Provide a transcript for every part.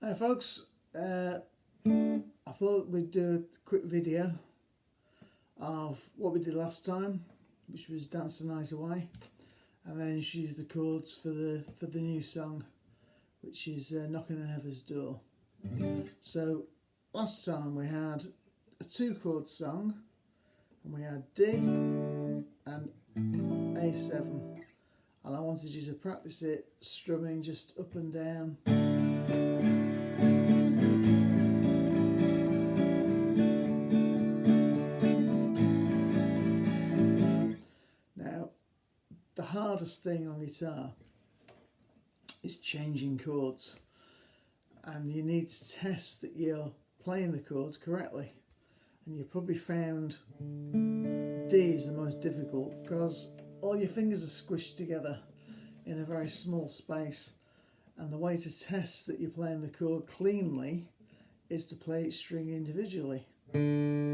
Hi folks, I thought we'd do a quick video of what we did last time, which was Dance the Night Away, and then introduce the chords for the new song, which is Knocking on Heaven's Door. So last time we had a 2-chord song, and we had D and A7, and I wanted you to practice it strumming just up and down. Now, the hardest thing on guitar is changing chords, and you need to test that you're playing the chords correctly. And you probably found D is the most difficult because all your fingers are squished together in a very small space, and the way to test that you're playing the chord cleanly is to play each string individually. I'm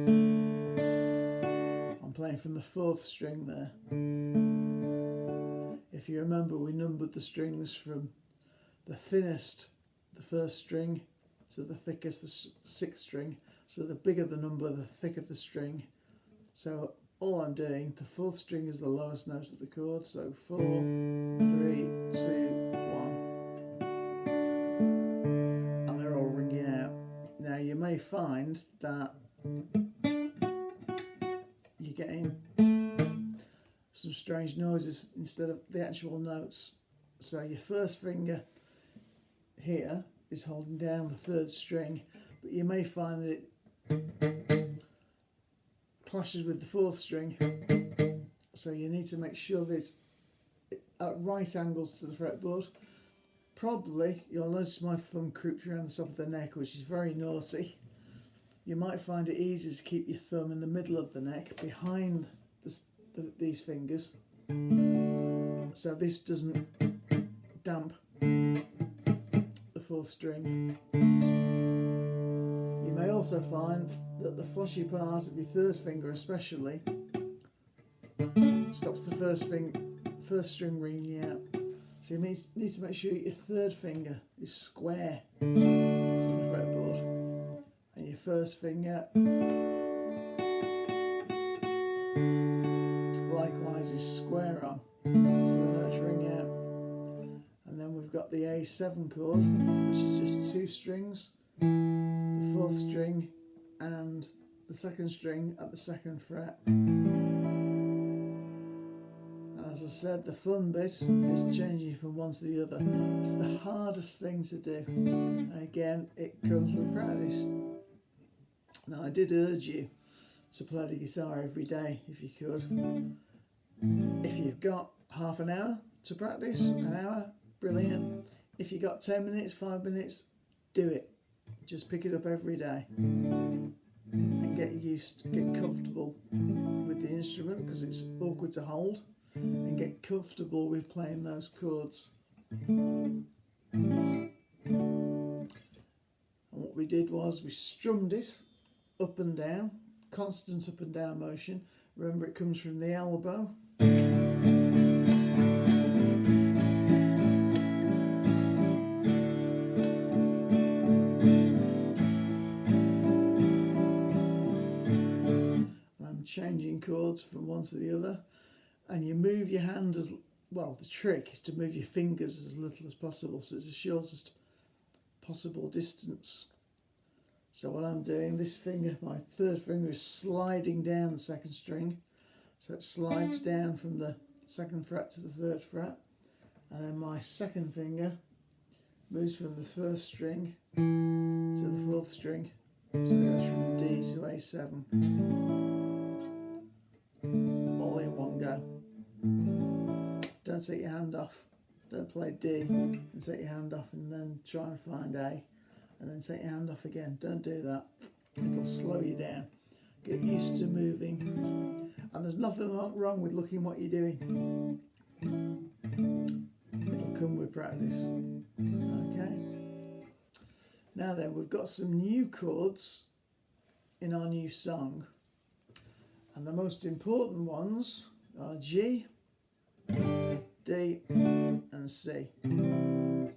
playing from the 4th string there. If you remember, we numbered the strings from the thinnest, the 1st string, to the thickest, the 6th string. So the bigger the number, the thicker the string. So all I'm doing, the 4th string is the lowest note of the chord, so 4, 3, 2, 1. And they're all ringing out. Now you may find that you're getting some strange noises instead of the actual notes. So your 1st finger here is holding down the 3rd string, but you may find that it clashes with the 4th string, so you need to make sure that it's at right angles to the fretboard. Probably you'll notice my thumb creeps around the top of the neck, which is very naughty. You might find it easy to keep your thumb in the middle of the neck behind these fingers, so this doesn't damp the 4th string. You may also find that the fleshy part of your 3rd finger especially stops the 1st string ringing out. So you need to make sure your 3rd finger is square to the fretboard, and your 1st finger likewise is square on, so the notes ring out. And then we've got the A7 chord, which is just 2 strings, the 4th string and the 2nd string at the 2nd fret. And as I said, the fun bit is changing from one to the other. It's the hardest thing to do, and again, it comes with practice. Now, I did urge you to play the guitar every day if you could. If you've got half an hour to practice, an hour, brilliant. If you've got 10 minutes, 5 minutes, do it. Just pick it up every day and get comfortable with the instrument, because it's awkward to hold, and get comfortable with playing those chords. And what we did was we strummed it up and down, constant up and down motion. Remember, it comes from the elbow. Changing chords from one to the other, and you move your hand as well. The trick is to move your fingers as little as possible, so it's the shortest possible distance. So what I'm doing, this finger, my 3rd finger, is sliding down the 2nd string, so it slides down from the 2nd fret to the 3rd fret, and then my 2nd finger moves from the 1st string to the 4th string, so it goes from D to A7. All in one go. Don't take your hand off. Don't play D and take your hand off and then try and find A and then take your hand off again. Don't do that. It'll slow you down. Get used to moving. And there's nothing wrong with looking what you're doing. It'll come with practice. Okay. Now then, we've got some new chords in our new song. And the most important ones are G, D and C. And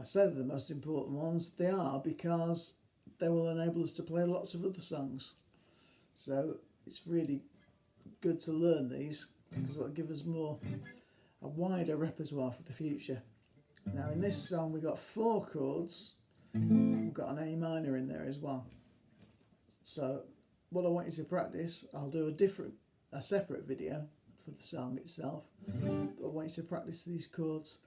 I say they're the most important ones. They are, because they will enable us to play lots of other songs. So it's really good to learn these, because it'll give us a wider repertoire for the future. Now in this song we've got 4 chords. We've got an A minor in there as well. So what I want you to practice, I'll do a separate video for the song itself, but I want you to practice these chords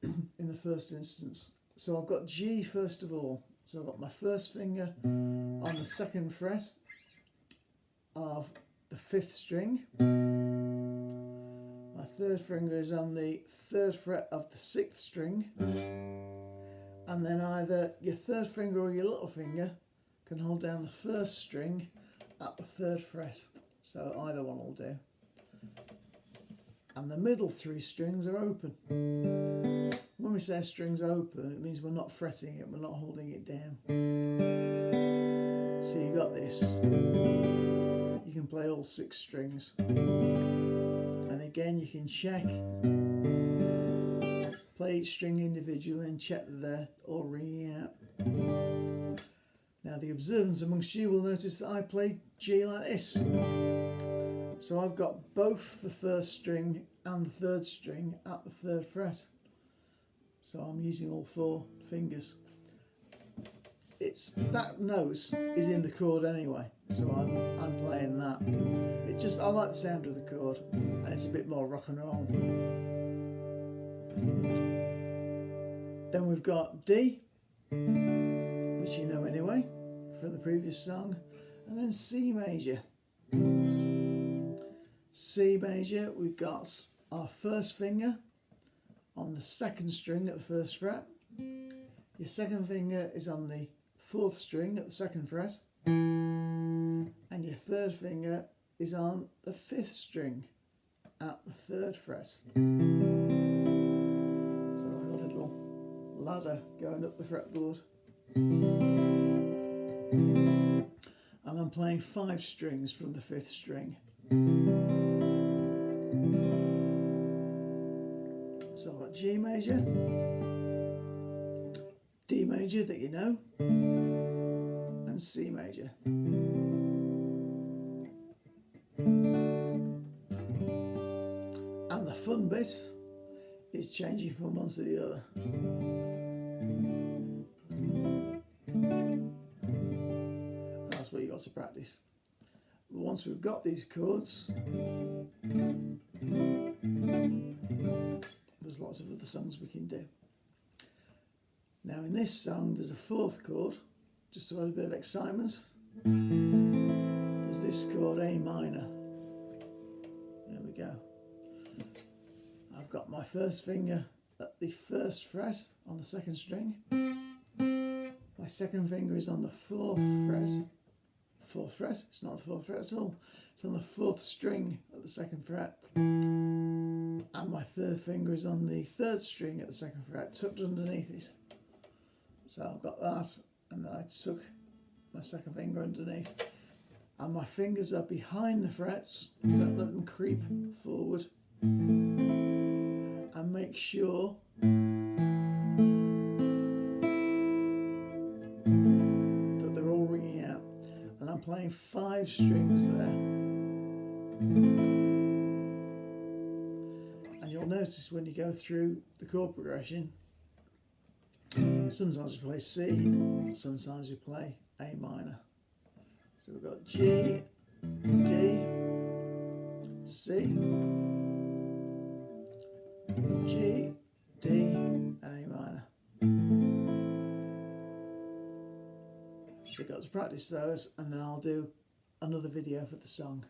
in the first instance. So I've got G first of all. So I've got my first finger on the 2nd fret of the 5th string. My 3rd finger is on the 3rd fret of the 6th string. And then either your 3rd finger or your little finger can hold down the 1st string at the 3rd fret. So either one will do. And the middle 3 strings are open. When we say a string's open, it means we're not fretting it, we're not holding it down. So you got this. You can play all 6 strings. And again, you can check, play each string individually and check that they're all ringing out. Now the observants amongst you will notice that I play G like this. So I've got both the 1st string and the 3rd string at the 3rd fret. So I'm using all 4 fingers. That note is in the chord anyway, so I'm playing that. I like the sound of the chord, and it's a bit more rock and roll. Then we've got D, which you know anyway from the previous song, and then C major. C major, we've got our 1st finger on the 2nd string at the 1st fret. Your 2nd finger is on the 4th string at the 2nd fret, and your 3rd finger is on the 5th string at the 3rd fret. So a little ladder going up the fretboard. And I'm playing 5 strings from the 5th string. So I've got G major, D major that you know, and C major. And the fun bit is changing from one to the other. That's what you got to practice. Once we've got these chords, there's lots of other songs we can do. Now in this song there's a 4th chord, just to add a bit of excitement. There's this chord A minor. There we go. I've got my 1st finger at the 1st fret on the 2nd string. My 2nd finger is on the 4th fret. 4th fret? It's not the 4th fret at all. It's on the 4th string at the 2nd fret. And my 3rd finger is on the 3rd string at the 2nd fret, tucked underneath it. So I've got that, and then I tuck my 2nd finger underneath. And my fingers are behind the frets, so don't let them creep forward. And make sure that they're all ringing out. And I'm playing 5 strings there. And you'll notice when you go through the chord progression, sometimes we play C, sometimes we play A minor. So we've got G, D, C, G, D, and A minor. So you've got to practice those, and then I'll do another video for the song.